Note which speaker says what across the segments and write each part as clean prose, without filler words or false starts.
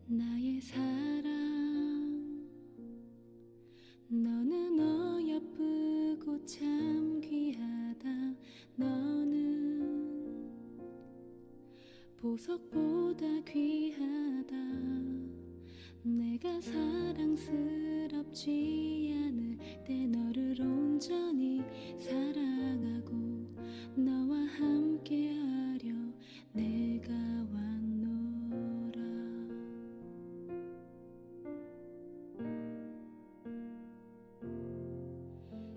Speaker 1: 나의 사랑, 너는 어여쁘고 참 귀하다. 너는 보석보다 귀하다. 내가 사랑스럽지 않을 때 너를 온전히 사랑하고 너와 함께하려 내가 왔노라.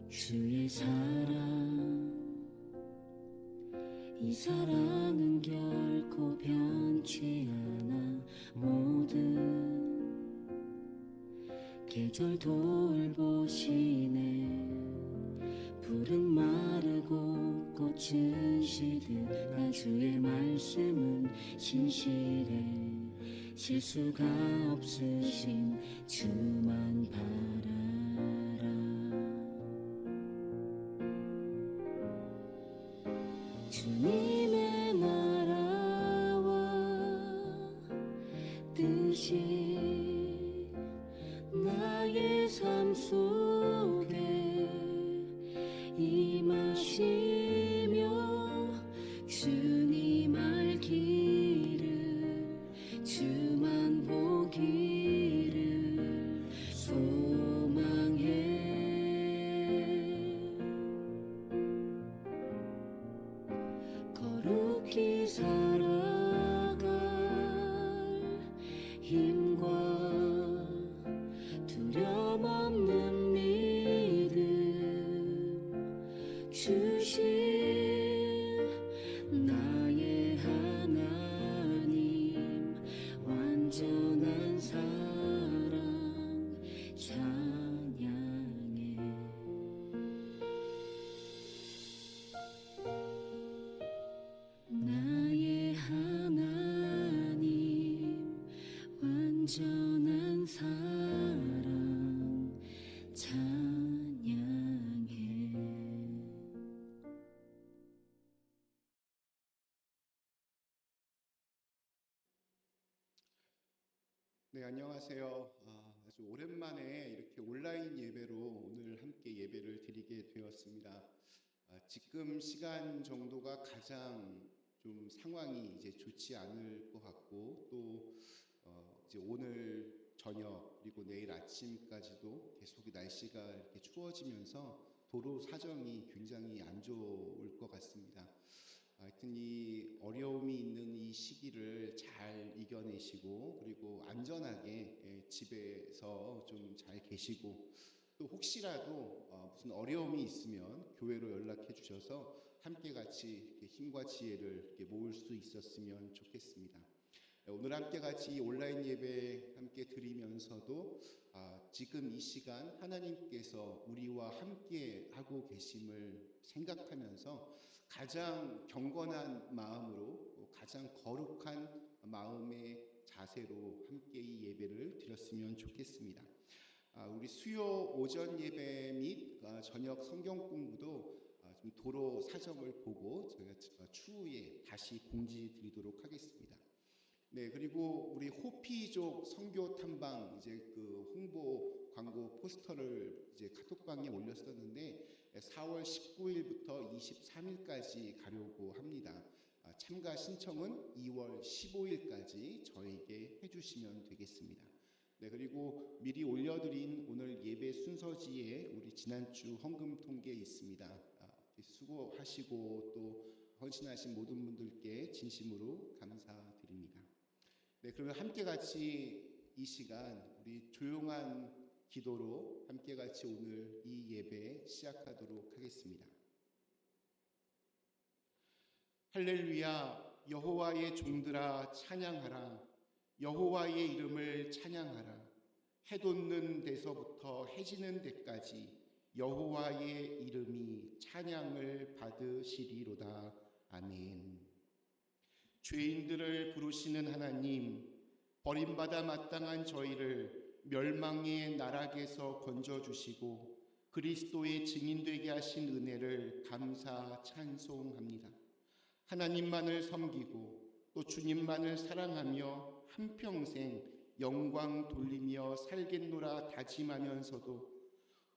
Speaker 1: 주의 사랑, 이 사랑은 결코 변치 않아. 모든 계절 돌보시네. 푸른 마르고 꽃은 시들까 주의 말씀은 신실해. 실수가 없으신 주만 바라라. 주님의 나라와 뜻이 나의 삶 속에 임하시며 주님 알기를 주만 보기를 소망해. 거룩히 살아갈 힘과 두려움 없는 믿음 주신 나의 하나님, 완전한 사랑 찬양해. 나의 하나님, 완전한 사랑 찬양해.
Speaker 2: 네, 안녕하세요. 아주 오랜만에 이렇게 온라인 예배로 오늘 함께 예배를 드리게 되었습니다. 지금 시간 정도가 가장 좀 상황이 이제 좋지 않을 것 같고, 또 이제 오늘 저녁 그리고 내일 아침까지도 계속 날씨가 이렇게 추워지면서 도로 사정이 굉장히 안 좋을 것 같습니다. 하여튼 이 어려움이 있는 이 시기를 잘 이겨내시고, 그리고 안전하게 집에서 좀 잘 계시고, 또 혹시라도 무슨 어려움이 있으면 교회로 연락해 주셔서 함께 같이 힘과 지혜를 이렇게 모을 수 있었으면 좋겠습니다. 오늘 함께 같이 온라인 예배 함께 드리면서도 지금 이 시간 하나님께서 우리와 함께 하고 계심을 생각하면서 가장 경건한 마음으로, 가장 거룩한 마음의 자세로 함께 이 예배를 드렸으면 좋겠습니다. 우리 수요 오전 예배 및 저녁 성경 공부도 좀 도로 사정을 보고 저희가 추후에 다시 공지 드리도록 하겠습니다. 네, 그리고 우리 호피족 선교 탐방 이제 그 홍보 광고 포스터를 이제 카톡방에 올렸었는데 4월 19일부터 23일까지 가려고 합니다. 참가 신청은 2월 15일까지 저에게 해주시면 되겠습니다. 네, 그리고 미리 올려드린 오늘 예배 순서지에 우리 지난주 헌금 통계 있습니다. 수고하시고 또 헌신하신 모든 분들께 진심으로 감사드립니다. 네, 그러면 함께 같이 이 시간 우리 조용한 기도로 함께 같이 오늘 이 예배 시작하도록 하겠습니다. 할렐루야, 여호와의 종들아 찬양하라. 여호와의 이름을 찬양하라. 해 돋는 데서부터 해 지는 데까지 여호와의 이름이 찬양을 받으시리로다. 아멘. 죄인들을 부르시는 하나님, 버림받아 마땅한 저희를 멸망의 나락에서 건져주시고 그리스도의 증인되게 하신 은혜를 감사 찬송합니다. 하나님만을 섬기고 또 주님만을 사랑하며 한평생 영광 돌리며 살겠노라 다짐하면서도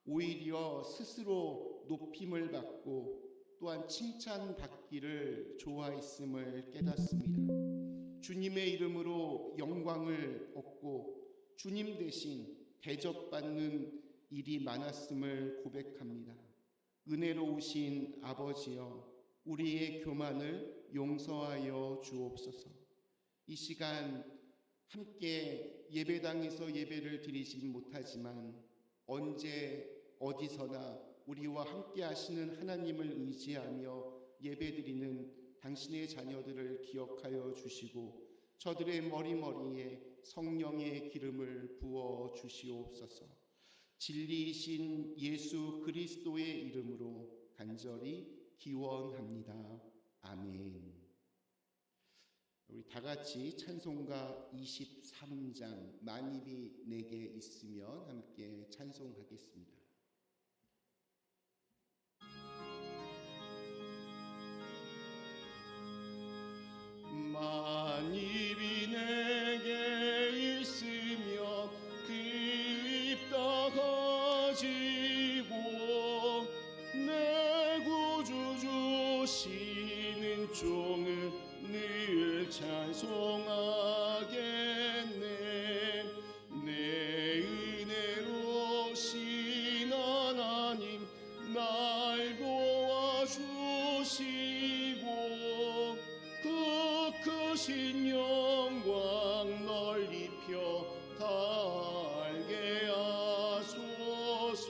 Speaker 2: 오히려 스스로 높임을 받고 또한 칭찬받기를 좋아했음을 깨닫습니다. 주님의 이름으로 영광을 얻고 주님 대신 대접받는 일이 많았음을 고백합니다. 은혜로우신 아버지여, 우리의 교만을 용서하여 주옵소서. 이 시간 함께 예배당에서 예배를 드리지 못하지만 언제 어디서나 우리와 함께 하시는 하나님을 의지하며 예배드리는 당신의 자녀들을 기억하여 주시고 저들의 머리머리에 성령의 기름을 부어 주시옵소서. 진리이신 예수 그리스도의 이름으로 간절히 기원합니다. 아멘. 우리 다 같이 찬송가 23장 만입이 내게 있으면 함께 찬송하겠습니다. 만입이 내게 있으면 그 입 다 가지고 내 구주 주시는 종을 늘 찬송하겠네. 내 은혜로우신 하나님 날 도와주시고 그 크신 영광 널리 펴 달게 하소서.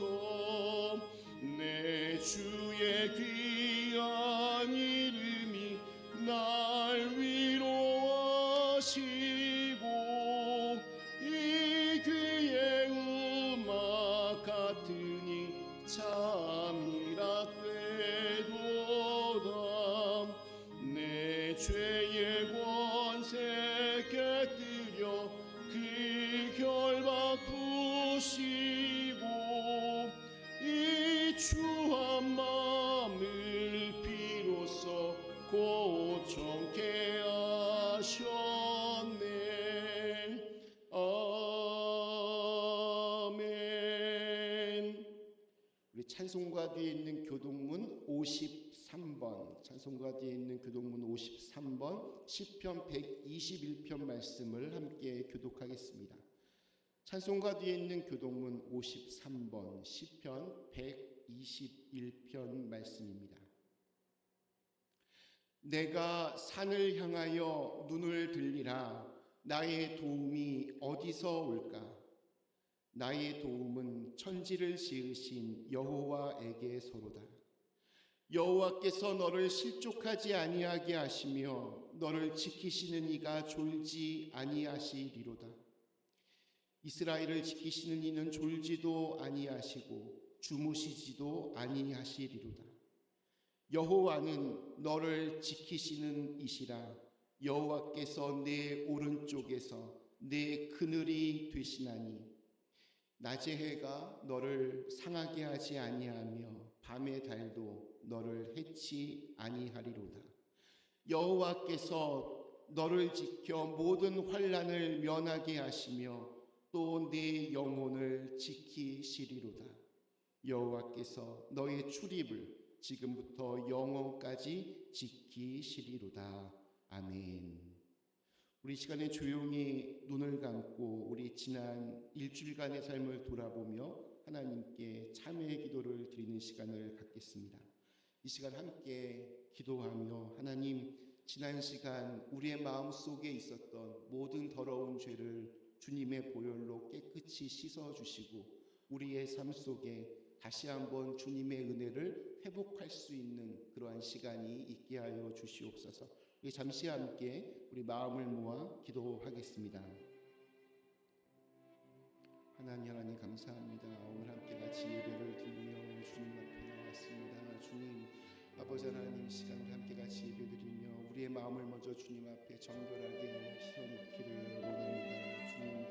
Speaker 2: 내 주의 귀한 이름이 날 위로하시고 이 귀의 음악 같으니 참이라 되도다. 내 죄의 권세 깨뜨려 그 결박 푸시고 이 추한 마음을 비로소 고청케 하셨네. 아멘. 우리 찬송가 뒤에 있는 교동문 53번, 찬송가 뒤에 있는 교동문 53번 시편 121편 말씀을 함께 교독하겠습니다. 찬송가 뒤에 있는 교동문 53번 시편 121편 말씀입니다. 내가 산을 향하여 눈을 들리라. 나의 도움이 어디서 올까? 나의 도움은 천지를 지으신 여호와에게서로다. 여호와께서 너를 실족하지 아니하게 하시며 너를 지키시는 이가 졸지 아니하시리로다. 이스라엘을 지키시는 이는 졸지도 아니하시고 주무시지도 아니하시리로다. 여호와는 너를 지키시는 이시라. 여호와께서 내 오른쪽에서 내 그늘이 되시나니 낮의 해가 너를 상하게 하지 아니하며 밤의 달도 너를 해치 아니하리로다. 여호와께서 너를 지켜 모든 환난을 면하게 하시며 또 네 영혼을 지키시리로다. 여호와께서 너의 출입을 지금부터 영원까지 지키시리로다. 아멘. 우리 시간에 조용히 눈을 감고 우리 지난 일주일간의 삶을 돌아보며 하나님께 참회의 기도를 드리는 시간을 갖겠습니다. 이 시간 함께 기도하며 하나님, 지난 시간 우리의 마음속에 있었던 모든 더러운 죄를 주님의 보혈로 깨끗이 씻어주시고 우리의 삶 속에 다시 한번 주님의 은혜를 회복할 수 있는 그러한 시간이 있게 하여 주시옵소서. 우리 잠시 함께 우리 마음을 모아 기도하겠습니다. 감사합니다. 오늘 함께 같이 예배를 드리며 주님 앞에 나왔습니다. 주님, 아버지 하나님, 시간을 함께 같이 예배드리며 우리의 마음을 먼저 주님 앞에 정결하게 씻어놓기를 원합니다. 주님,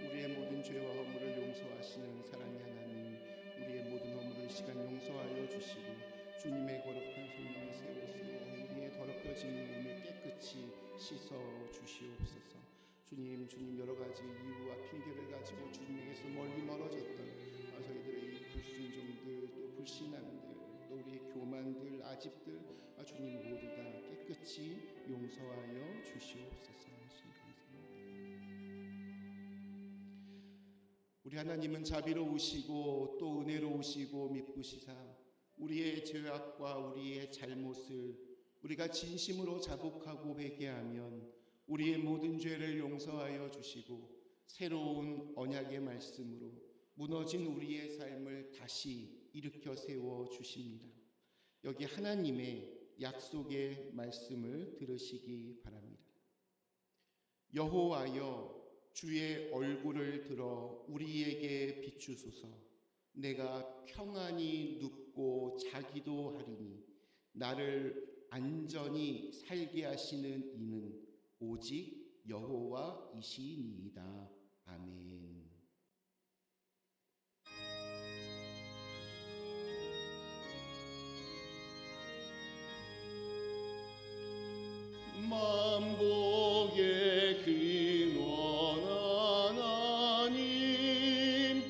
Speaker 2: 우리의 모든 죄와 허물을 용서하시는 사랑의 하나님, 우리의 모든 허물을 시간 용서하여 주시고 주님의 거룩한 손을 세우시고 우리의 더럽혀진 몸을 깨끗이 씻어 주시옵소서. 주님 여러 가지 이유와 핑계를 가지고 주님에게서 멀어졌던 저희들의 이 불순종들, 또 불신앙들, 또 우리의 교만들, 아집들, 주님 모두 다 깨끗이 용서하여 주시옵소서. 우리 하나님은 자비로우시고 또 은혜로우시고 미쁘시사 우리의 죄악과 우리의 잘못을 우리가 진심으로 자복하고 회개하면 우리의 모든 죄를 용서하여 주시고 새로운 언약의 말씀으로 무너진 우리의 삶을 다시 일으켜 세워 주십니다. 여기 하나님의 약속의 말씀을 들으시기 바랍니다. 여호와여, 주의 얼굴을 들어 우리에게 비추소서. 내가 평안히 눕고 자기도 하리니 나를 안전히 살게 하시는 이는 오직 여호와이시니이다. 아멘. 만복의 근원 하나님,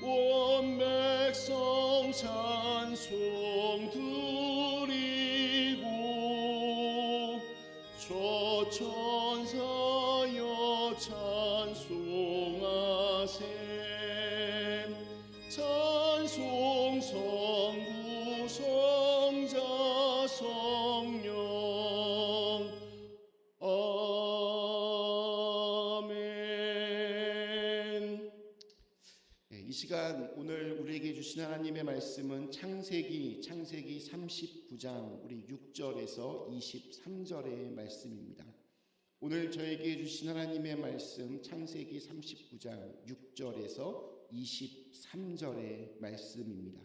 Speaker 2: 온 백성 찬송 드리고 천사여 찬송하세. 찬송 성부 성자 성령. 아멘. 이 시간 오늘 우리에게 주신 하나님의 말씀은 창세기 39장 우리 6절에서 23절의 말씀입니다. 오늘 저에게 주신 하나님의 말씀 창세기 39장 6절에서 23절의 말씀입니다.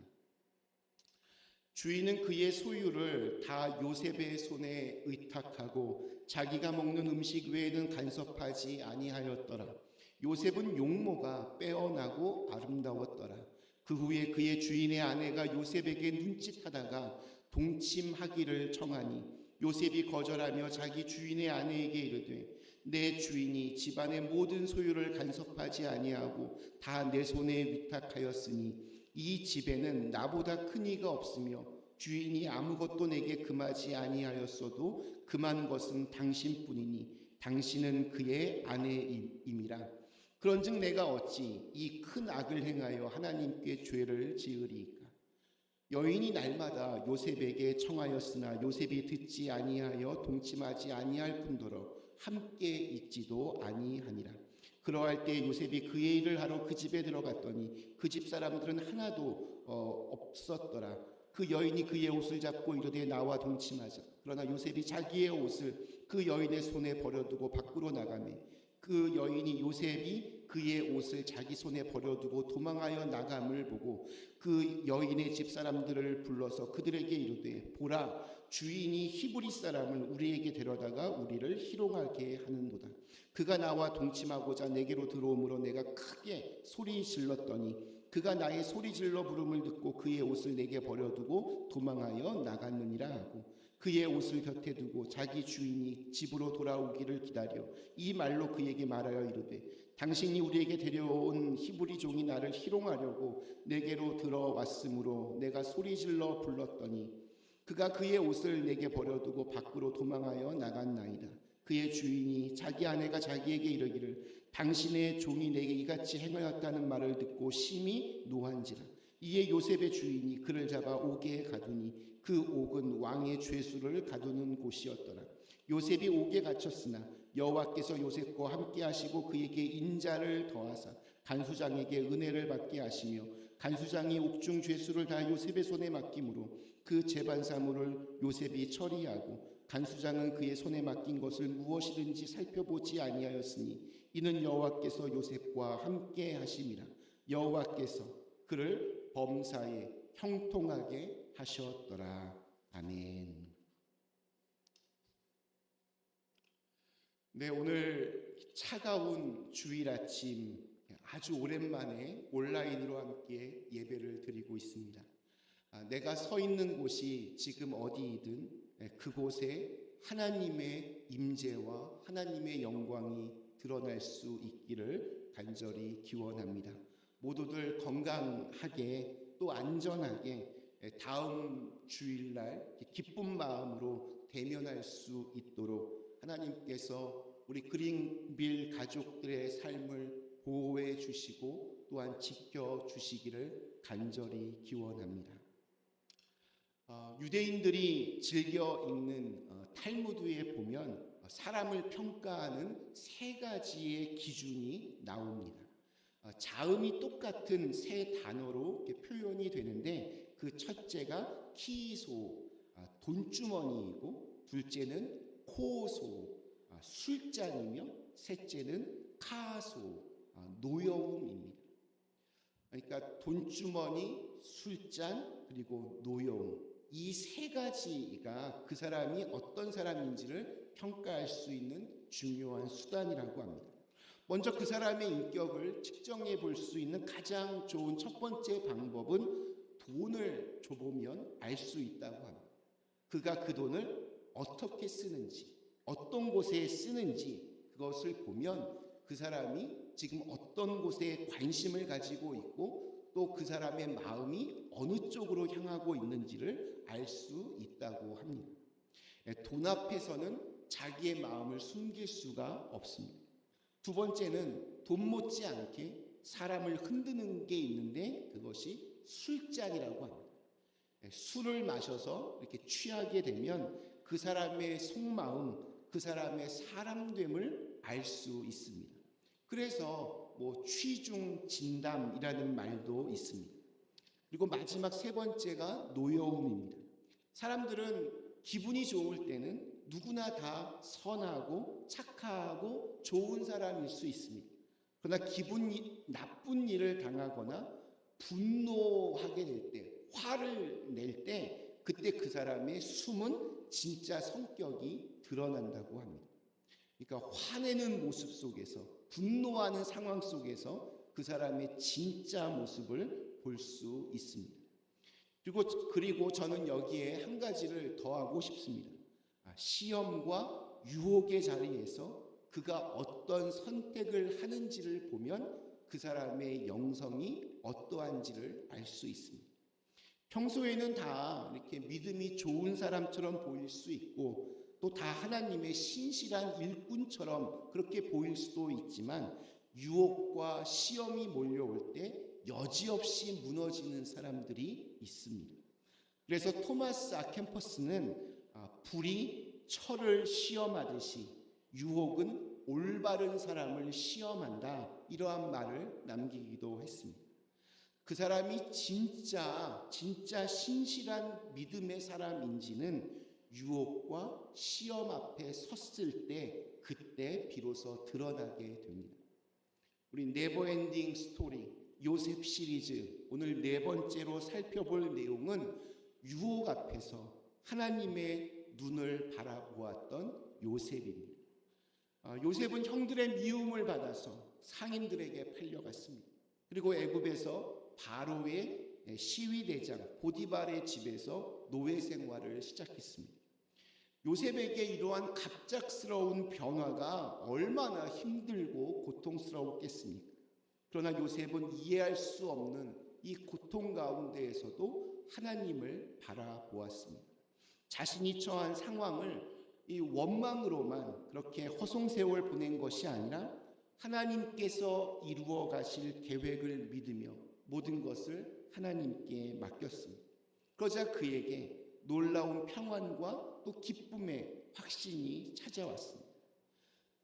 Speaker 2: 주인은 그의 소유를 다 요셉의 손에 의탁하고 자기가 먹는 음식 외에는 간섭하지 아니하였더라. 요셉은 용모가 빼어나고 아름다웠더라. 그 후에 그의 주인의 아내가 요셉에게 눈짓하다가 동침하기를 청하니 요셉이 거절하며 자기 주인의 아내에게 이르되 내 주인이 집안의 모든 소유를 간섭하지 아니하고 다 내 손에 위탁하였으니 이 집에는 나보다 큰 이가 없으며 주인이 아무것도 내게 금하지 아니하였어도 금한 것은 당신뿐이니 당신은 그의 아내임이라. 그런즉 내가 어찌 이 큰 악을 행하여 하나님께 죄를 지으리이까. 여인이 날마다 요셉에게 청하였으나 요셉이 듣지 아니하여 동침하지 아니할 뿐더러 함께 있지도 아니하니라. 그러할 때 요셉이 그의 일을 하러 그 집에 들어갔더니 그 집 사람들은 하나도 없었더라. 그 여인이 그의 옷을 잡고 이르되 나와 동침하자. 그러나 요셉이 자기의 옷을 그 여인의 손에 버려두고 밖으로 나가매 그 여인이 요셉이 그의 옷을 자기 손에 버려두고 도망하여 나감을 보고 그 여인의 집 사람들을 불러서 그들에게 이르되 보라, 주인이 히브리 사람을 우리에게 데려다가 우리를 희롱하게 하는도다. 그가 나와 동침하고자 내게로 들어오므로 내가 크게 소리 질렀더니 그가 나의 소리 질러 부름을 듣고 그의 옷을 내게 버려두고 도망하여 나갔느니라 하고 그의 옷을 곁에 두고 자기 주인이 집으로 돌아오기를 기다려 이 말로 그에게 말하여 이르되 당신이 우리에게 데려온 히브리 종이 나를 희롱하려고 내게로 들어왔으므로 내가 소리질러 불렀더니 그가 그의 옷을 내게 버려두고 밖으로 도망하여 나갔나이다. 그의 주인이 자기 아내가 자기에게 이르기를 당신의 종이 내게 이같이 행하였다는 말을 듣고 심히 노한지라. 이에 요셉의 주인이 그를 잡아 옥에 가두니 그 옥은 왕의 죄수를 가두는 곳이었더라. 요셉이 옥에 갇혔으나 여호와께서 요셉과 함께 하시고 그에게 인자를 더하사 간수장에게 은혜를 받게 하시며 간수장이 옥중 죄수를 다 요셉의 손에 맡김으로 그 재반 사물을 요셉이 처리하고 간수장은 그의 손에 맡긴 것을 무엇이든지 살펴보지 아니하였으니 이는 여호와께서 요셉과 함께 하심이라. 여호와께서 그를 범사에 형통하게 하셨더라. 아멘. 네, 오늘 차가운 주일 아침 아주 오랜만에 온라인으로 함께 예배를 드리고 있습니다. 내가 서 있는 곳이 지금 어디이든 그곳에 하나님의 임재와 하나님의 영광이 드러날 수 있기를 간절히 기원합니다. 모두들 건강하게 또 안전하게 다음 주일날 기쁜 마음으로 대면할 수 있도록 하나님께서 우리 그린빌 가족들의 삶을 보호해 주시고 또한 지켜 주시기를 간절히 기원합니다. 유대인들이 즐겨 읽는 탈무드에 보면 사람을 평가하는 세 가지의 기준이 나옵니다. 자음이 똑같은 세 단어로 이렇게 표현이 되는데 그 첫째가 키소, 돈주머니이고 둘째는 코소, 술잔이며 셋째는 카소, 노여움입니다. 그러니까 돈주머니, 술잔, 그리고 노여움 이 세 가지가 그 사람이 어떤 사람인지를 평가할 수 있는 중요한 수단이라고 합니다. 먼저 그 사람의 인격을 측정해 볼 수 있는 가장 좋은 첫 번째 방법은 돈을 줘보면 알 수 있다고 합니다. 그가 그 돈을 어떻게 쓰는지, 어떤 곳에 쓰는지 그것을 보면 그 사람이 지금 어떤 곳에 관심을 가지고 있고 또 그 사람의 마음이 어느 쪽으로 향하고 있는지를 알 수 있다고 합니다. 돈 앞에서는 자기의 마음을 숨길 수가 없습니다. 두 번째는 돈 못지않게 사람을 흔드는 게 있는데 그것이 술잔이라고 합니다. 술을 마셔서 이렇게 취하게 되면 그 사람의 속마음, 그 사람의 사람됨을 알 수 있습니다. 그래서 취중 진담이라는 말도 있습니다. 그리고 마지막 세 번째가 노여움입니다. 사람들은 기분이 좋을 때는 누구나 다 선하고 착하고 좋은 사람일 수 있습니다. 그러나 기분이 나쁜 일을 당하거나 분노하게 될 때, 화를 낼 때 그때 그 사람의 숨은 진짜 성격이 드러난다고 합니다. 그러니까 화내는 모습 속에서, 분노하는 상황 속에서 그 사람의 진짜 모습을 볼 수 있습니다. 그리고 저는 여기에 한 가지를 더하고 싶습니다. 시험과 유혹의 자리에서 그가 어떤 선택을 하는지를 보면 그 사람의 영성이 어떠한지를 알 수 있습니다. 평소에는 다 이렇게 믿음이 좋은 사람처럼 보일 수 있고 또 다 하나님의 신실한 일꾼처럼 그렇게 보일 수도 있지만 유혹과 시험이 몰려올 때 여지없이 무너지는 사람들이 있습니다. 그래서 토마스 아켐퍼스는 불이 철을 시험하듯이 유혹은 올바른 사람을 시험한다 이러한 말을 남기기도 했습니다. 그 사람이 진짜 신실한 믿음의 사람인지는 유혹과 시험 앞에 섰을 때 그때 비로소 드러나게 됩니다. 우리 네버엔딩 스토리 요셉 시리즈 오늘 네 번째로 살펴볼 내용은 유혹 앞에서 하나님의 눈을 바라보았던 요셉입니다. 요셉은 형들의 미움을 받아서 상인들에게 팔려갔습니다. 그리고 애굽에서 바로의 시위대장 보디발의 집에서 노예 생활을 시작했습니다. 요셉에게 이러한 갑작스러운 변화가 얼마나 힘들고 고통스러웠겠습니까? 그러나 요셉은 이해할 수 없는 이 고통 가운데에서도 하나님을 바라보았습니다. 자신이 처한 상황을 이 원망으로만 그렇게 허송세월 보낸 것이 아니라 하나님께서 이루어 가실 계획을 믿으며 모든 것을 하나님께 맡겼습니다. 그러자 그에게 놀라운 평안과 또 기쁨의 확신이 찾아왔습니다.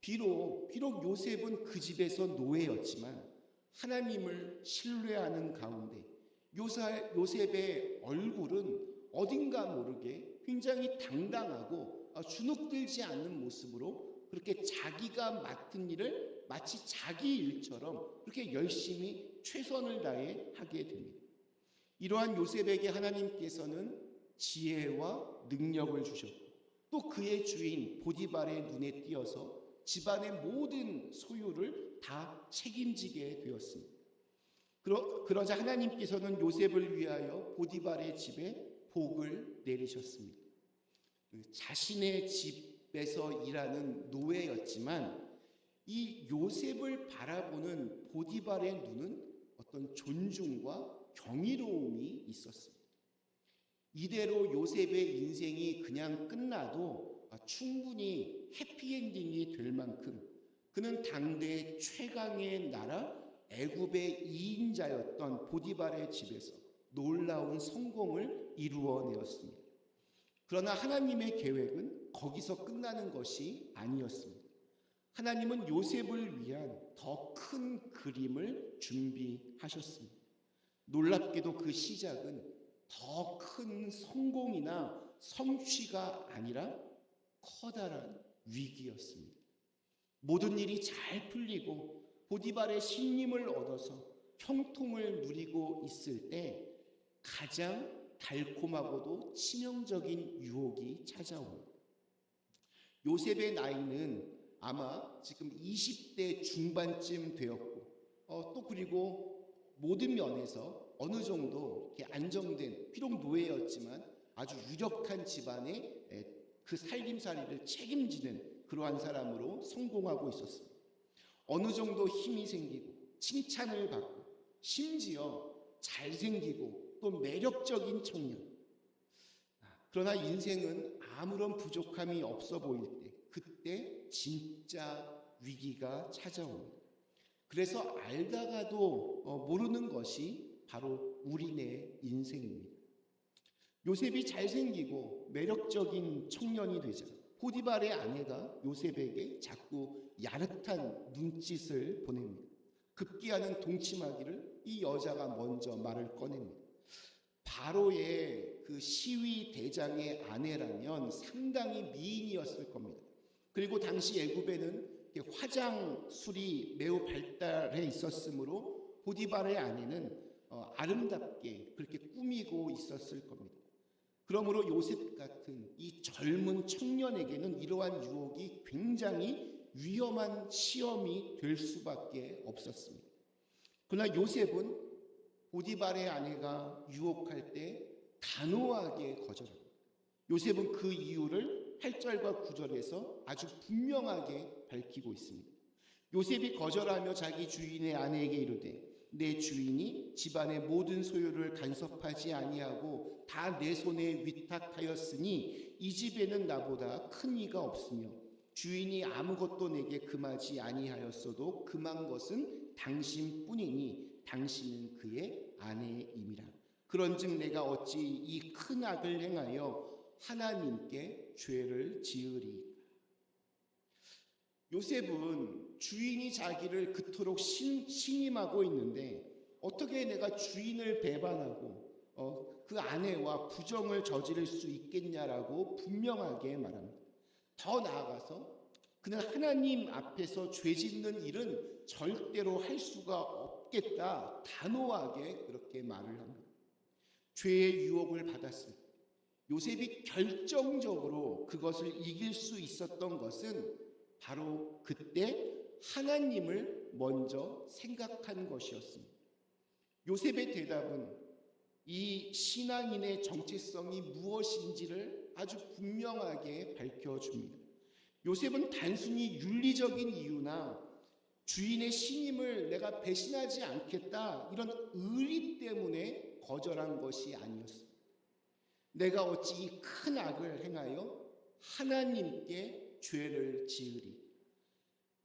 Speaker 2: 비록 요셉은 그 집에서 노예였지만 하나님을 신뢰하는 가운데 요셉의 얼굴은 어딘가 모르게 굉장히 당당하고 주눅들지 않는 모습으로 그렇게 자기가 맡은 일을 마치 자기 일처럼 그렇게 열심히 최선을 다해 하게 됩니다. 이러한 요셉에게 하나님께서는 지혜와 능력을 주셨고 또 그의 주인 보디발의 눈에 띄어서 집안의 모든 소유를 다 책임지게 되었습니다. 그러자 하나님께서는 요셉을 위하여 보디발의 집에 복을 내리셨습니다. 자신의 집에서 일하는 노예였지만 이 요셉을 바라보는 보디발의 눈은 어떤 존중과 경이로움이 있었습니다. 이대로 요셉의 인생이 그냥 끝나도 충분히 해피엔딩이 될 만큼 그는 당대 최강의 나라 애굽의 2인자였던 보디발의 집에서 놀라운 성공을 이루어내었습니다. 그러나 하나님의 계획은 거기서 끝나는 것이 아니었습니다. 하나님은 요셉을 위한 더 큰 그림을 준비하셨습니다. 놀랍게도 그 시작은 더 큰 성공이나 성취가 아니라 커다란 위기였습니다. 모든 일이 잘 풀리고 보디발의 신임을 얻어서 형통을 누리고 있을 때 가장 달콤하고도 치명적인 유혹이 찾아옵니다. 요셉의 나이는 아마 지금 20대 중반쯤 되었고 또 그리고 모든 면에서 어느 정도 이렇게 안정된 비록 노예였지만 아주 유력한 집안의 그 살림살이를 책임지는 그러한 사람으로 성공하고 있었습니다. 어느 정도 힘이 생기고 칭찬을 받고 심지어 잘생기고 또 매력적인 청년. 그러나 인생은 아무런 부족함이 없어 보일 때 그때 진짜 위기가 찾아옵니다. 그래서 알다가도 모르는 것이 바로 우리네 인생입니다. 요셉이 잘생기고 매력적인 청년이 되자 보디발의 아내가 요셉에게 자꾸 야릇한 눈짓을 보냅니다. 급기야는 동침하기를 이 여자가 먼저 말을 꺼냅니다. 바로의 그 시위 대장의 아내라면 상당히 미인이었을 겁니다. 그리고 당시 애굽에는 화장술이 매우 발달해 있었으므로 보디발의 아내는 아름답게 그렇게 꾸미고 있었을 겁니다. 그러므로 요셉 같은 이 젊은 청년에게는 이러한 유혹이 굉장히 위험한 시험이 될 수밖에 없었습니다. 그러나 요셉은 보디발의 아내가 유혹할 때 단호하게 거절합니다. 요셉은 그 이유를 8절과 9절에서 아주 분명하게 밝히고 있습니다. 요셉이 거절하며 자기 주인의 아내에게 이르되 내 주인이 집안의 모든 소유를 간섭하지 아니하고 다 내 손에 위탁하였으니 이 집에는 나보다 큰 이가 없으며 주인이 아무것도 내게 금하지 아니하였어도 금한 것은 당신뿐이니 당신은 그의 아내임이라. 그런즉 내가 어찌 이 큰 악을 행하여 하나님께 죄를 지으리까. 요셉은 주인이 자기를 그토록 신임하고 있는데 어떻게 내가 주인을 배반하고 그 아내와 부정을 저지를 수 있겠냐라고 분명하게 말합니다. 더 나아가서 그는 하나님 앞에서 죄 짓는 일은 절대로 할 수가 없겠다 단호하게 그렇게 말을 합니다. 죄의 유혹을 받았을 때 요셉이 결정적으로 그것을 이길 수 있었던 것은 바로 그때 하나님을 먼저 생각한 것이었습니다. 요셉의 대답은 이 신앙인의 정체성이 무엇인지를 아주 분명하게 밝혀줍니다. 요셉은 단순히 윤리적인 이유나 주인의 신임을 내가 배신하지 않겠다 이런 의리 때문에 거절한 것이 아니었습니다. 내가 어찌 이 큰 악을 행하여 하나님께 죄를 지으리.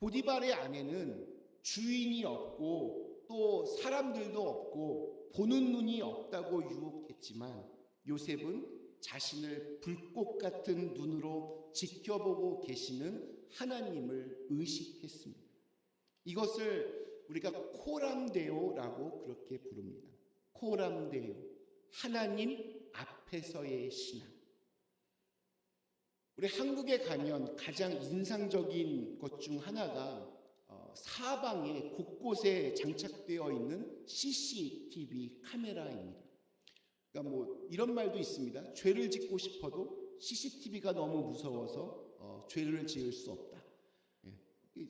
Speaker 2: 보디발의 아내는 주인이 없고 또 사람들도 없고 보는 눈이 없다고 유혹했지만 요셉은 자신을 불꽃 같은 눈으로 지켜보고 계시는 하나님을 의식했습니다. 이것을 우리가 코람데오라고 그렇게 부릅니다. 코람데오, 하나님 앞에서의 신앙. 우리 한국에 가면 가장 인상적인 것 중 하나가 사방에 곳곳에 장착되어 있는 CCTV 카메라입니다. 그러니까 뭐 이런 말도 있습니다. 죄를 짓고 싶어도 CCTV가 너무 무서워서 죄를 지을 수 없다.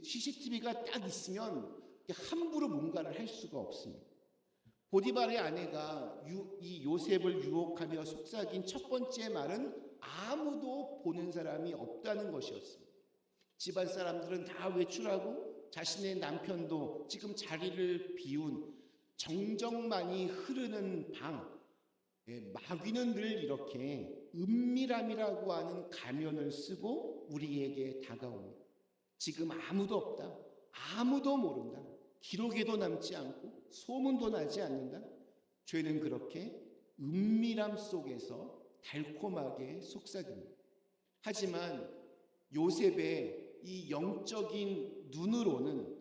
Speaker 2: CCTV가 딱 있으면 함부로 뭔가를 할 수가 없습니다. 보디발의 아내가 이 요셉을 유혹하며 속삭인 첫 번째 말은 아무도 보는 사람이 없다는 것이었습니다. 집안 사람들은 다 외출하고 자신의 남편도 지금 자리를 비운 정적만이 흐르는 방, 마귀는 늘 이렇게 은밀함이라고 하는 가면을 쓰고 우리에게 다가옵니다. 지금 아무도 없다. 아무도 모른다. 기록에도 남지 않고 소문도 나지 않는다. 죄는 그렇게 은밀함 속에서 달콤하게 속삭입니다. 하지만 요셉의 이 영적인 눈으로는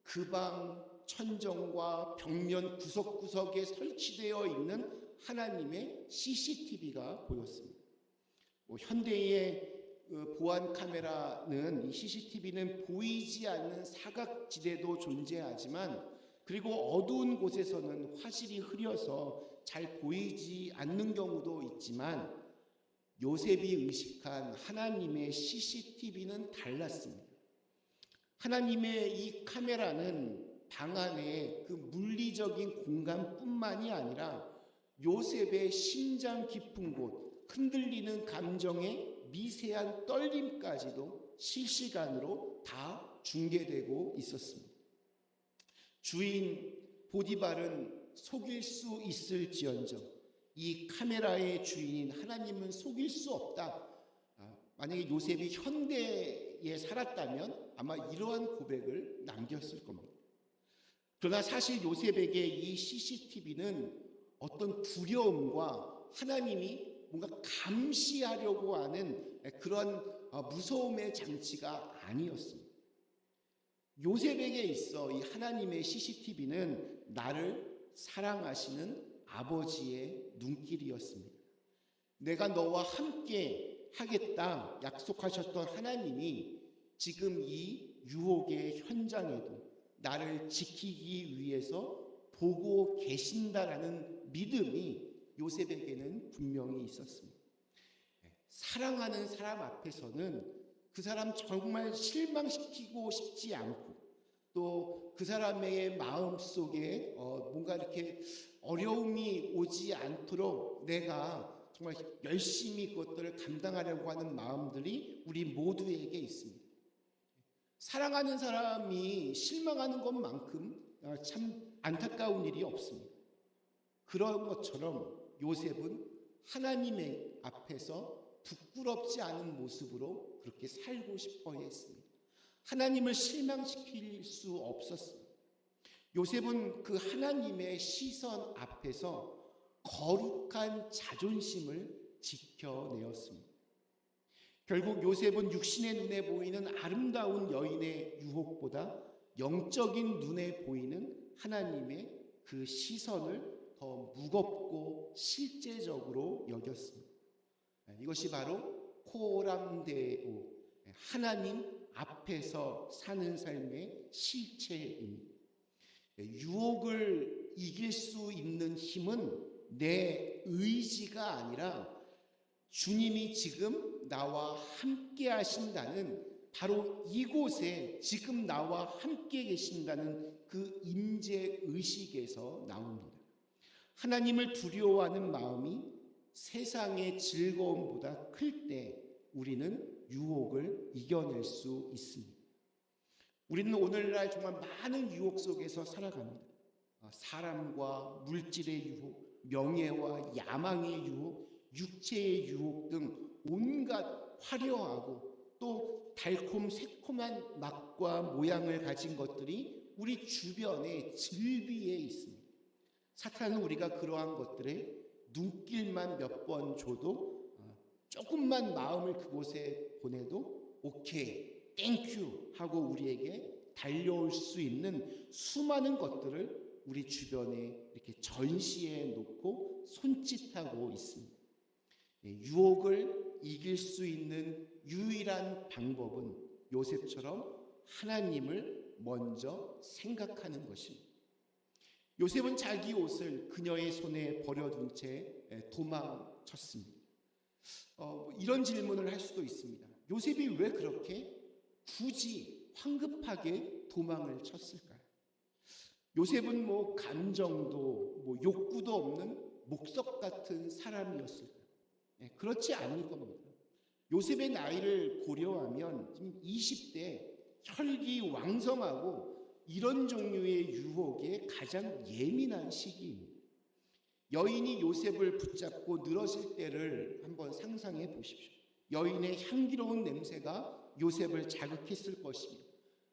Speaker 2: 그 방 천정과 벽면 구석구석에 설치되어 있는 하나님의 CCTV가 보였습니다. 현대의 보안 카메라는 이 CCTV는 보이지 않는 사각지대도 존재하지만 그리고 어두운 곳에서는 화질이 흐려서 잘 보이지 않는 경우도 있지만 요셉이 의식한 하나님의 CCTV는 달랐습니다. 하나님의 이 카메라는 방 안의 그 물리적인 공간뿐만이 아니라 요셉의 심장 깊은 곳, 흔들리는 감정의 미세한 떨림까지도 실시간으로 다 중계되고 있었습니다. 주인 보디발은 속일 수 있을지언정 이 카메라의 주인인 하나님은 속일 수 없다. 만약에 요셉이 현대에 살았다면 아마 이러한 고백을 남겼을 겁니다. 그러나 사실 요셉에게 이 CCTV는 어떤 두려움과 하나님이 뭔가 감시하려고 하는 그런 무서움의 장치가 아니었습니다. 요셉에게 있어 이 하나님의 CCTV는 나를 사랑하시는 아버지의 눈길이었습니다. 내가 너와 함께 하겠다 약속하셨던 하나님이 지금 이 유혹의 현장에도 나를 지키기 위해서 보고 계신다라는 믿음이 요셉에게는 분명히 있었습니다. 사랑하는 사람 앞에서는 그 사람 정말 실망시키고 싶지 않고 또 그 사람의 마음속에 뭔가 이렇게 어려움이 오지 않도록 내가 정말 열심히 그것들을 감당하려고 하는 마음들이 우리 모두에게 있습니다. 사랑하는 사람이 실망하는 것만큼 참 안타까운 일이 없습니다. 그런 것처럼 요셉은 하나님의 앞에서 부끄럽지 않은 모습으로 그렇게 살고 싶어 했습니다. 하나님을 실망시킬 수 없었습니다. 요셉은 그 하나님의 시선 앞에서 거룩한 자존심을 지켜내었습니다. 결국 요셉은 육신의 눈에 보이는 아름다운 여인의 유혹보다 영적인 눈에 보이는 하나님의 그 시선을 더 무겁고 실제적으로 여겼습니다. 이것이 바로 코람데오, 하나님 앞에서 사는 삶의 실체입니다. 유혹을 이길 수 있는 힘은 내 의지가 아니라 주님이 지금 나와 함께 하신다는 바로 이곳에 지금 나와 함께 계신다는 그 임재 의식에서 나옵니다. 하나님을 두려워하는 마음이 세상의 즐거움보다 클 때 우리는 유혹을 이겨낼 수 있습니다. 우리는 오늘날 정말 많은 유혹 속에서 살아갑니다. 사람과 물질의 유혹, 명예와 야망의 유혹, 육체의 유혹 등 온갖 화려하고 또 달콤 새콤한 맛과 모양을 가진 것들이 우리 주변에 즐비해 있습니다. 사탄은 우리가 그러한 것들에 눈길만 몇 번 줘도 조금만 마음을 그곳에 보내도 오케이, 땡큐 하고 우리에게 달려올 수 있는 수많은 것들을 우리 주변에 이렇게 전시해 놓고 손짓하고 있습니다. 유혹을 이길 수 있는 유일한 방법은 요셉처럼 하나님을 먼저 생각하는 것입니다. 요셉은 자기 옷을 그녀의 손에 버려둔 채 도망쳤습니다. 이런 질문을 할 수도 있습니다. 요셉이 왜 그렇게 굳이 황급하게 도망을 쳤을까요? 요셉은 감정도 욕구도 없는 목석 같은 사람이었을까요? 그렇지 않을 겁니다. 요셉의 나이를 고려하면 지금 20대 혈기왕성하고 이런 종류의 유혹에 가장 예민한 시기입니다. 여인이 요셉을 붙잡고 늘어질 때를 한번 상상해 보십시오. 여인의 향기로운 냄새가 요셉을 자극했을 것이며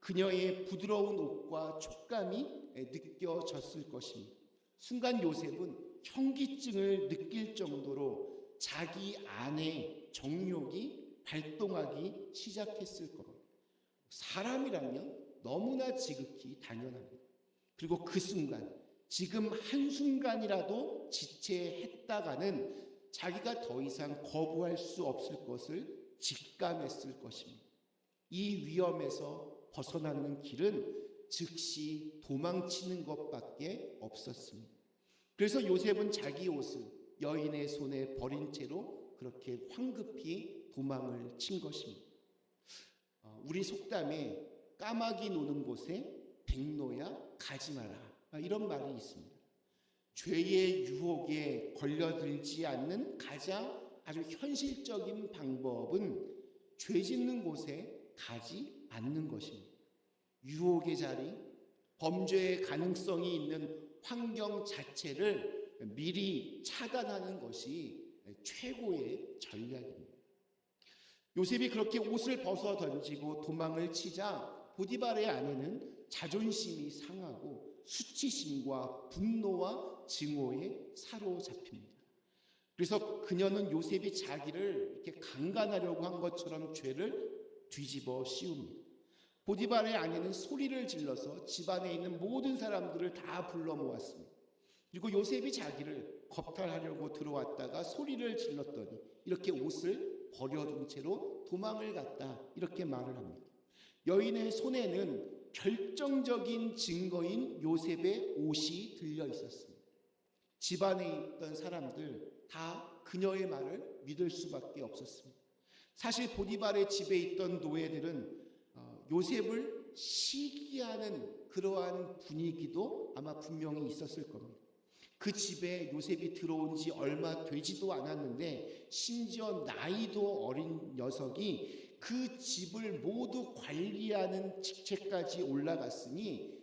Speaker 2: 그녀의 부드러운 옷과 촉감이 느껴졌을 것입니다. 순간 요셉은 현기증을 느낄 정도로 자기 안에 정욕이 발동하기 시작했을 겁니다. 사람이라면 너무나 지극히 당연합니다. 그리고 그 순간, 지금 한순간이라도 지체했다가는 자기가 더 이상 거부할 수 없을 것을 직감했을 것입니다. 이 위험에서 벗어나는 길은 즉시 도망치는 것밖에 없었습니다. 그래서 요셉은 자기 옷을 여인의 손에 버린 채로 그렇게 황급히 도망을 친 것입니다. 우리 속담에 까마귀 노는 곳에 백로야 가지 마라, 이런 말이 있습니다. 죄의 유혹에 걸려들지 않는 가장 아주 현실적인 방법은 죄 짓는 곳에 가지 않는 것입니다. 유혹의 자리, 범죄의 가능성이 있는 환경 자체를 미리 차단하는 것이 최고의 전략입니다. 요셉이 그렇게 옷을 벗어 던지고 도망을 치자 보디발의 아내는 자존심이 상하고 수치심과 분노와 증오에 사로잡힙니다. 그래서 그녀는 요셉이 자기를 이렇게 강간하려고 한 것처럼 죄를 뒤집어 씌웁니다. 보디발의 아내는 소리를 질러서 집안에 있는 모든 사람들을 다 불러 모았습니다. 그리고 요셉이 자기를 겁탈하려고 들어왔다가 소리를 질렀더니 이렇게 옷을 버려둔 채로 도망을 갔다, 이렇게 말을 합니다. 여인의 손에는 결정적인 증거인 요셉의 옷이 들려 있었습니다. 집안에 있던 사람들 다 그녀의 말을 믿을 수밖에 없었습니다. 사실 보디발의 집에 있던 노예들은 요셉을 시기하는 그러한 분위기도 아마 분명히 있었을 겁니다. 그 집에 요셉이 들어온 지 얼마 되지도 않았는데 심지어 나이도 어린 녀석이 그 집을 모두 관리하는 직책까지 올라갔으니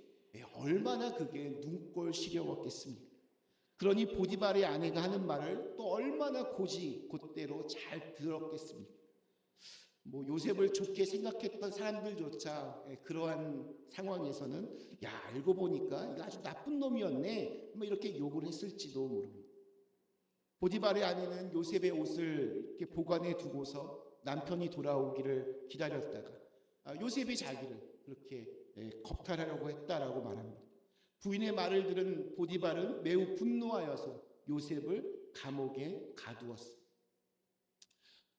Speaker 2: 얼마나 그게 눈꼴 시려웠겠습니까? 그러니 보디발의 아내가 하는 말을 또 얼마나 곧대로 잘 들었겠습니까? 요셉을 좋게 생각했던 사람들조차 그러한 상황에서는 알고 보니까 이거 아주 나쁜 놈이었네, 이렇게 욕을 했을지도 모릅니다. 보디발의 아내는 요셉의 옷을 이렇게 보관해 두고서 남편이 돌아오기를 기다렸다가 요셉이 자기를 그렇게 겁탈하려고 했다라고 말합니다. 부인의 말을 들은 보디발은 매우 분노하여서 요셉을 감옥에 가두었습니다.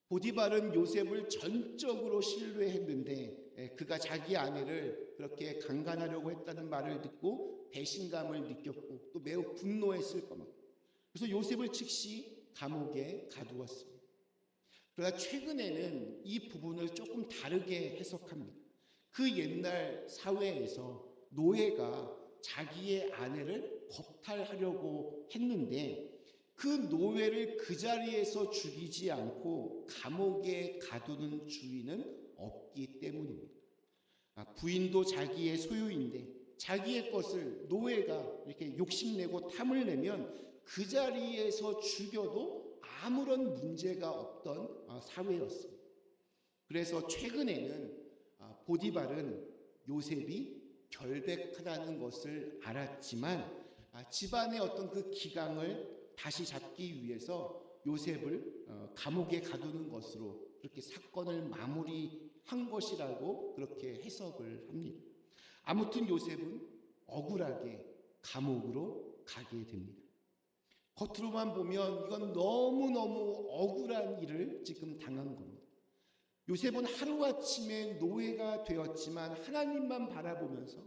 Speaker 2: 보디발은 요셉을 전적으로 신뢰했는데 그가 자기 아내를 그렇게 강간하려고 했다는 말을 듣고 배신감을 느꼈고 또 매우 분노했을 겁니다. 그래서 요셉을 즉시 감옥에 가두었습니다. 그러나 최근에는 이 부분을 조금 다르게 해석합니다. 그 옛날 사회에서 노예가 자기의 아내를 겁탈하려고 했는데 그 노예를 그 자리에서 죽이지 않고 감옥에 가두는 주인은 없기 때문입니다. 부인도 자기의 소유인데 자기의 것을 노예가 이렇게 욕심내고 탐을 내면 그 자리에서 죽여도 아무런 문제가 없던 사회였습니다. 그래서 최근에는 보디발은 요셉이 결백하다는 것을 알았지만 집안의 어떤 그 기강을 다시 잡기 위해서 요셉을 감옥에 가두는 것으로 그렇게 사건을 마무리한 것이라고 그렇게 해석을 합니다. 아무튼 요셉은 억울하게 감옥으로 가게 됩니다. 겉으로만 보면 이건 너무너무 억울한 일을 지금 당한 겁니다. 요셉은 하루아침에 노예가 되었지만 하나님만 바라보면서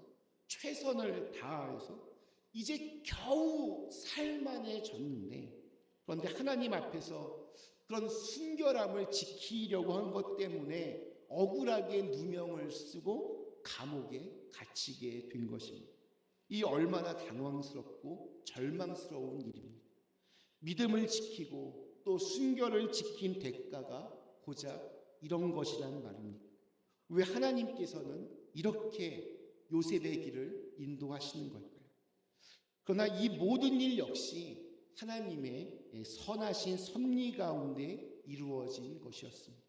Speaker 2: 최선을 다해서 이제 겨우 살만해졌는데, 그런데 하나님 앞에서 그런 순결함을 지키려고 한 것 때문에 억울하게 누명을 쓰고 감옥에 갇히게 된 것입니다. 이 얼마나 당황스럽고 절망스러운 일입니다. 믿음을 지키고 또 순결을 지킨 대가가 고작 이런 것이란 말입니다. 왜 하나님께서는 이렇게 요셉의 길을 인도하시는 걸까요? 그러나 이 모든 일 역시 하나님의 선하신 섭리 가운데 이루어진 것이었습니다.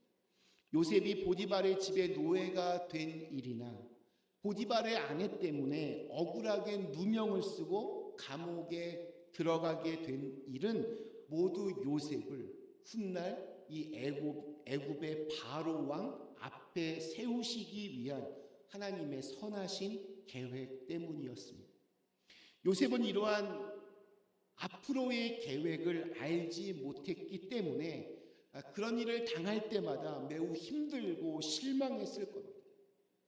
Speaker 2: 요셉이 보디발의 집에 노예가 된 일이나 보디발의 아내 때문에 억울하게 누명을 쓰고 감옥에 들어가게 된 일은 모두 요셉을 훗날 이 애굽의 바로 왕 앞에 세우시기 위한 하나님의 선하신 계획 때문이었습니다. 요셉은 이러한 앞으로의 계획을 알지 못했기 때문에 그런 일을 당할 때마다 매우 힘들고 실망했을 겁니다.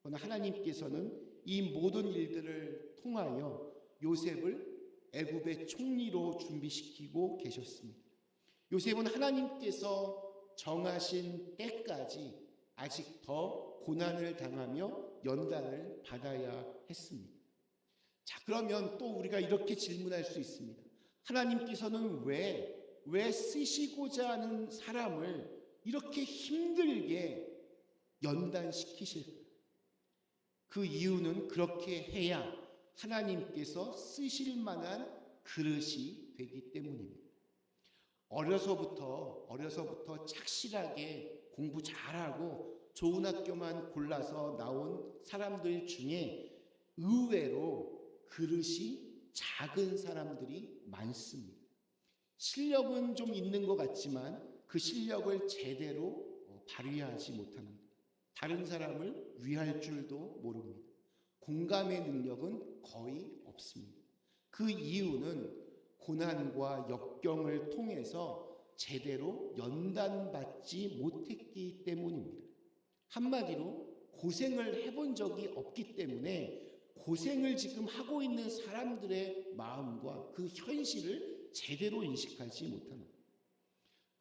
Speaker 2: 그러나 하나님께서는 이 모든 일들을 통하여 요셉을 애굽의 총리로 준비시키고 계셨습니다. 요셉은 하나님께서 정하신 때까지 아직 더 고난을 당하며 연단을 받아야 했습니다. 자, 그러면 또 우리가 이렇게 질문할 수 있습니다. 하나님께서는 왜 쓰시고자 하는 사람을 이렇게 힘들게 연단시키실까요? 그 이유는 그렇게 해야 하나님께서 쓰실 만한 그릇이 되기 때문입니다. 어려서부터 착실하게 공부 잘하고 좋은 학교만 골라서 나온 사람들 중에 의외로 그릇이 작은 사람들이 많습니다. 실력은 좀 있는 것 같지만 그 실력을 제대로 발휘하지 못합니다. 다른 사람을 위할 줄도 모릅니다. 공감의 능력은 거의 없습니다. 그 이유는 고난과 역경을 통해서 제대로 연단받지 못했기 때문입니다. 한마디로 고생을 해본 적이 없기 때문에 고생을 지금 하고 있는 사람들의 마음과 그 현실을 제대로 인식하지 못합니다.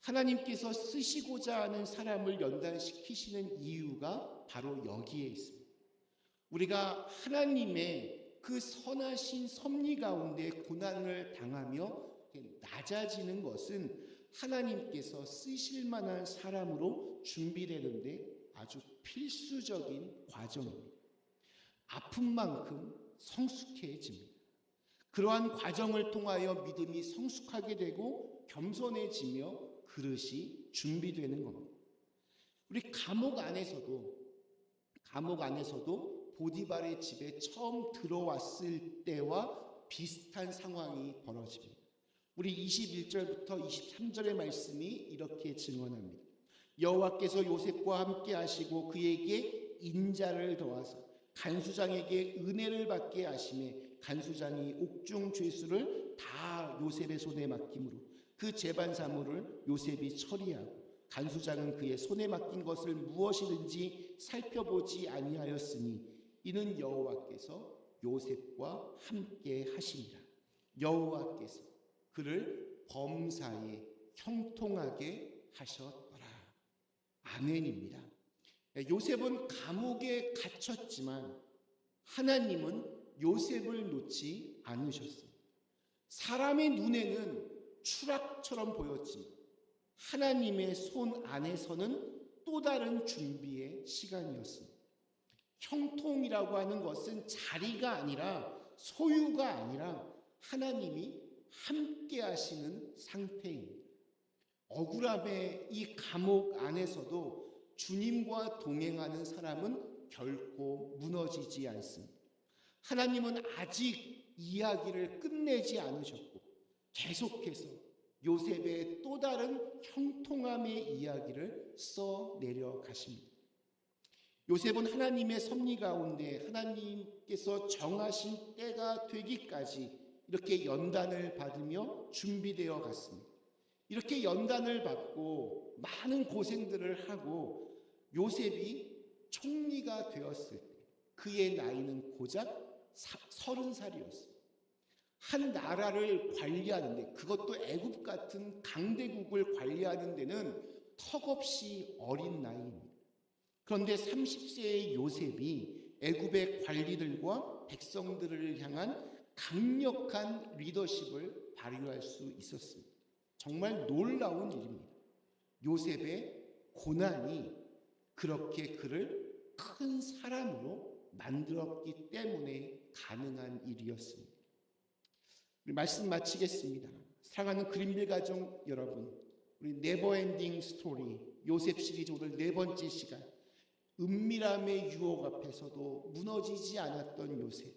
Speaker 2: 하나님께서 쓰시고자 하는 사람을 연단시키시는 이유가 바로 여기에 있습니다. 우리가 하나님의 그 선하신 섭리 가운데 고난을 당하며 낮아지는 것은 하나님께서 쓰실 만한 사람으로 준비되는데 아주 필수적인 과정입니다. 아픈 만큼 성숙해집니다. 그러한 과정을 통하여 믿음이 성숙하게 되고 겸손해지며 그릇이 준비되는 겁니다. 우리 감옥 안에서도 보디발의 집에 처음 들어왔을 때와 비슷한 상황이 벌어집니다. 우리 21절부터 23절의 말씀이 이렇게 증언합니다. 여호와께서 요셉과 함께 하시고 그에게 인자를 더하사 간수장에게 은혜를 받게 하시매 간수장이 옥중 죄수를 다 요셉의 손에 맡김으로 그 재반 사물을 요셉이 처리하고 간수장은 그의 손에 맡긴 것을 무엇이든지 살펴보지 아니하였으니 이는 여호와께서 요셉과 함께 하시니라. 여호와께서 그를 범사에 형통하게 하셨더라. 아멘입니다. 요셉은 감옥에 갇혔지만 하나님은 요셉을 놓지 않으셨습니다. 사람의 눈에는 추락처럼 보였지만 하나님의 손 안에서는 또 다른 준비의 시간이었습니다. 형통이라고 하는 것은 자리가 아니라 소유가 아니라 하나님이 함께 하시는 상태입니다. 억울함의 이 감옥 안에서도 주님과 동행하는 사람은 결코 무너지지 않습니다. 하나님은 아직 이야기를 끝내지 않으셨고 계속해서 요셉의 또 다른 형통함의 이야기를 써내려 가십니다. 요셉은 하나님의 섭리 가운데 하나님께서 정하신 때가 되기까지 이렇게 연단을 받으며 준비되어 갔습니다. 이렇게 연단을 받고 많은 고생들을 하고 요셉이 총리가 되었을 때 그의 나이는 고작 30살이었어요. 한 나라를 관리하는데, 그것도 애굽 같은 강대국을 관리하는 데는 턱없이 어린 나이입니다. 그런데 30세의 요셉이 애굽의 관리들과 백성들을 향한 강력한 리더십을 발휘할 수 있었습니다. 정말 놀라운 일입니다. 요셉의 고난이 그렇게 그를 큰 사람으로 만들었기 때문에 가능한 일이었습니다. 말씀 마치겠습니다. 사랑하는 그린빌 가족 여러분, 우리 네버엔딩 스토리 요셉 시리즈 오늘 4번째 시간, 은밀함의 유혹 앞에서도 무너지지 않았던 요셉,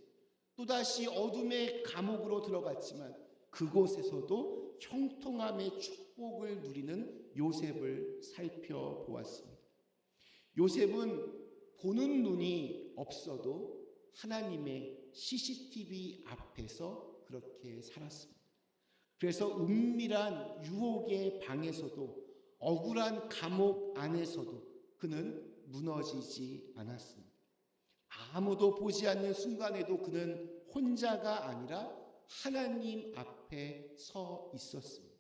Speaker 2: 또다시 어둠의 감옥으로 들어갔지만 그곳에서도 형통함의 축복을 누리는 요셉을 살펴보았습니다. 요셉은 보는 눈이 없어도 하나님의 CCTV 앞에서 그렇게 살았습니다. 그래서 은밀한 유혹의 방에서도, 억울한 감옥 안에서도 그는 무너지지 않았습니다. 아무도 보지 않는 순간에도 그는 혼자가 아니라 하나님 앞에 서 있었습니다.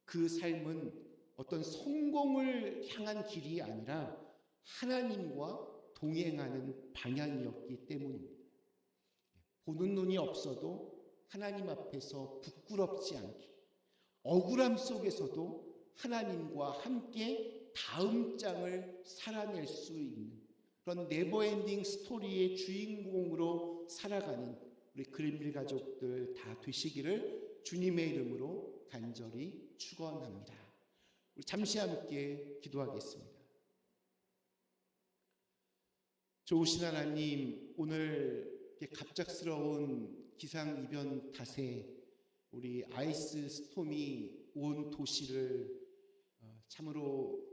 Speaker 2: 그 삶은 어떤 성공을 향한 길이 아니라 하나님과 동행하는 방향이었기 때문입니다. 보는 눈이 없어도 하나님 앞에서 부끄럽지 않게, 억울함 속에서도 하나님과 함께 다음 장을 살아낼 수 있는 그런 네버엔딩 스토리의 주인공으로 살아가는 우리 그린빌 가족들 다 되시기를 주님의 이름으로 간절히 축원합니다. 우리 잠시 함께 기도하겠습니다. 좋으신 하나님, 오늘 갑작스러운 기상이변 탓에 우리 아이스 스톰이 온 도시를 참으로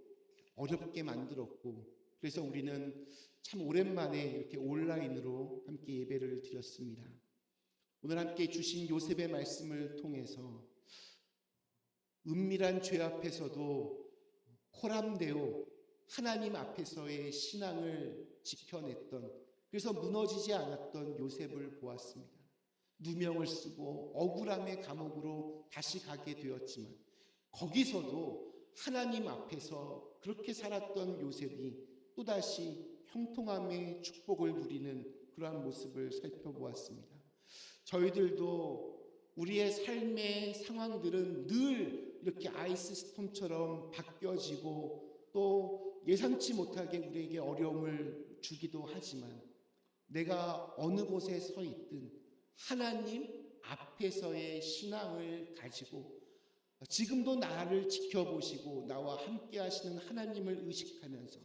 Speaker 2: 어렵게 만들었고, 그래서 우리는 참 오랜만에 이렇게 온라인으로 함께 예배를 드렸습니다. 오늘 함께 주신 요셉의 말씀을 통해서 은밀한 죄 앞에서도 호람되어 하나님 앞에서의 신앙을 지켜냈던, 그래서 무너지지 않았던 요셉을 보았습니다. 누명을 쓰고 억울함의 감옥으로 다시 가게 되었지만 거기서도 하나님 앞에서 그렇게 살았던 요셉이 또다시 형통함의 축복을 누리는 그러한 모습을 살펴보았습니다. 저희들도 우리의 삶의 상황들은 늘 이렇게 아이스 스톰처럼 바뀌어지고 또 예상치 못하게 우리에게 어려움을 주기도 하지만, 내가 어느 곳에 서 있든 하나님 앞에서의 신앙을 가지고 지금도 나를 지켜보시고 나와 함께 하시는 하나님을 의식하면서,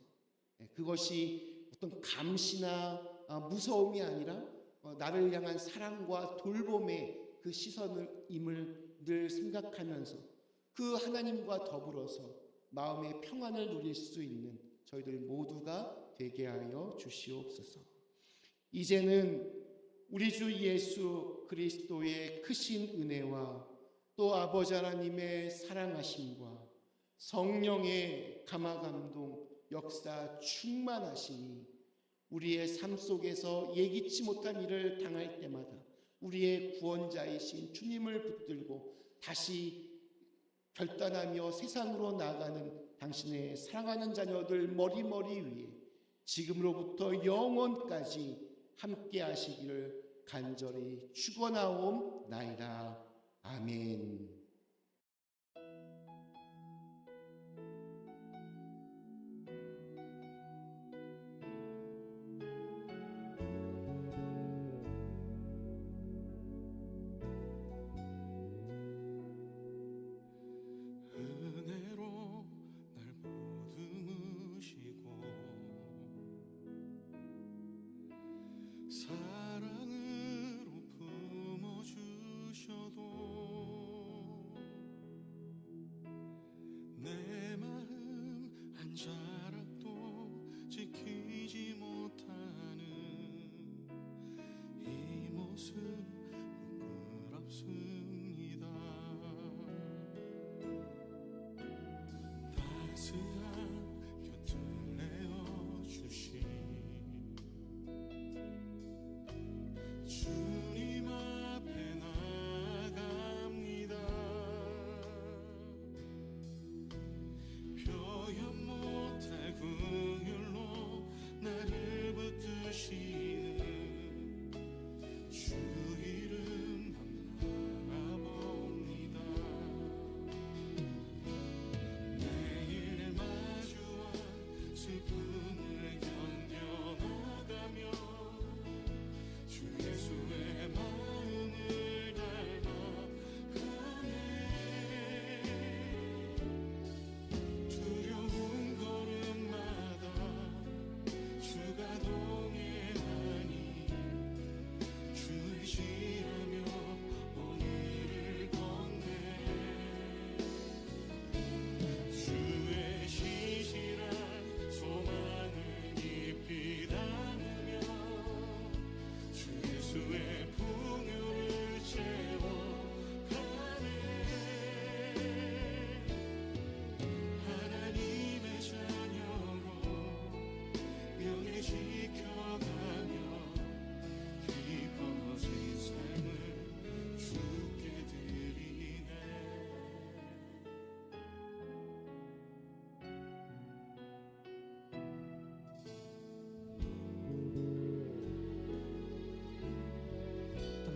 Speaker 2: 그것이 어떤 감시나 무서움이 아니라 나를 향한 사랑과 돌봄의 그 시선임을 늘 생각하면서 그 하나님과 더불어서 마음의 평안을 누릴 수 있는 저희들 모두가 되게 하여 주시옵소서. 이제는 우리 주 예수 그리스도의 크신 은혜와 또 아버지 하나님의 사랑하심과 성령의 감화감동 역사 충만하시니 우리의 삶 속에서 예기치 못한 일을 당할 때마다 우리의 구원자이신 주님을 붙들고 다시 결단하며 세상으로 나아가는 당신의 사랑하는 자녀들 머리머리 위에 지금으로부터 영원까지 함께 하시기를 간절히 축원하옵나이다. 아멘.
Speaker 3: 은혜로 날 보듬으시고 사랑으로 품어주셔도 내 마음 한 자락도 지키지 못하는 이 모습 부끄럽습니다. 따스한 곁을 내어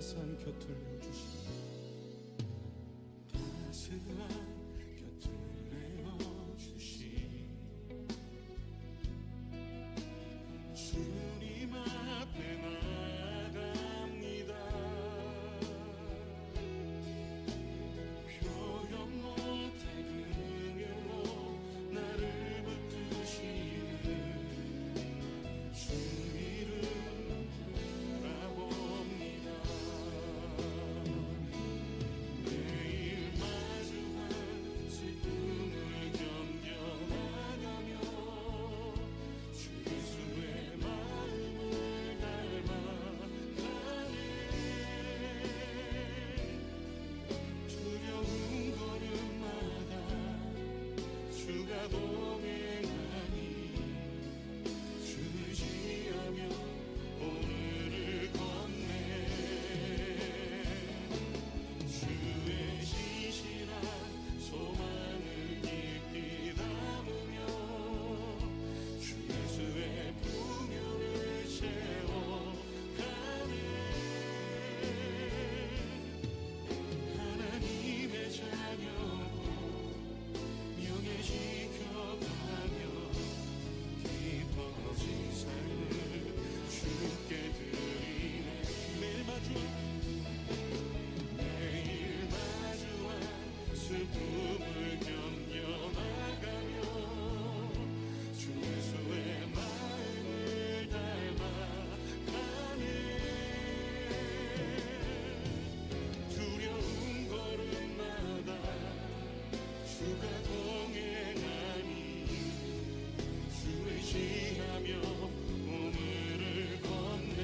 Speaker 3: 따스한 곁을 내어주시고 따스한 곁을 내어주시 주님 앞에 나갑니다. 표현 못할 그녀로 나를 붙드시는 주 이름 바라봅니다. 매일 마주한 슬픔을 견뎌나가며 주 예수의 마음을 닮아가네. 두려운 걸음마다 주가 동행하니 주를 지하며 오늘을 걷네. 주의 신실한 소망을 깊이 담으며 주 예수의 풍요를 채워가네. 하나님의 자녀로 명예 지켜가며 깊어진 삶을 주께 드리네. 매일 마주한 슬픔을 견뎌나가며 주 예수의 마음을 닮아가네. 두려운 걸음마다 주가 동행하니 주를 지하며 오늘을 걷네.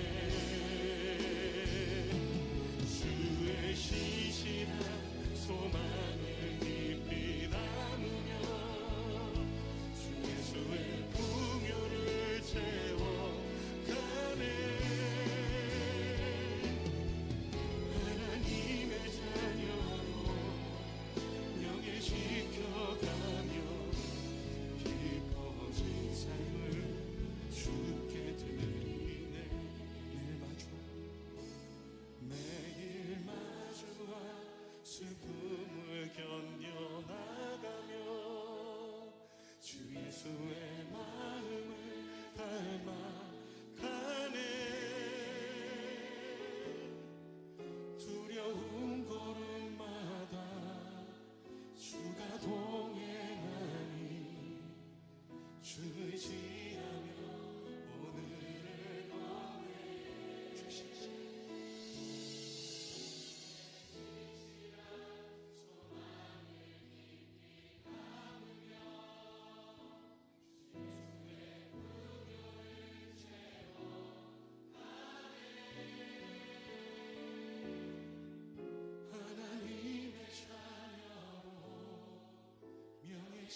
Speaker 3: 주의 신실한 소망을 깊이 담으며 주 예수의 풍요를 채워가네. 하나님의 자녀로 명예 지켜가며 깊어진 삶을 주께 드리네. 매일 마주한 슬픔을 견뎌나가며 주 예수의 마음을 닮아가네. 두려운 걸음마다 주가 동행하니 주를 지하며 오늘을 걷네. 주시시 하나님의 자녀로 명예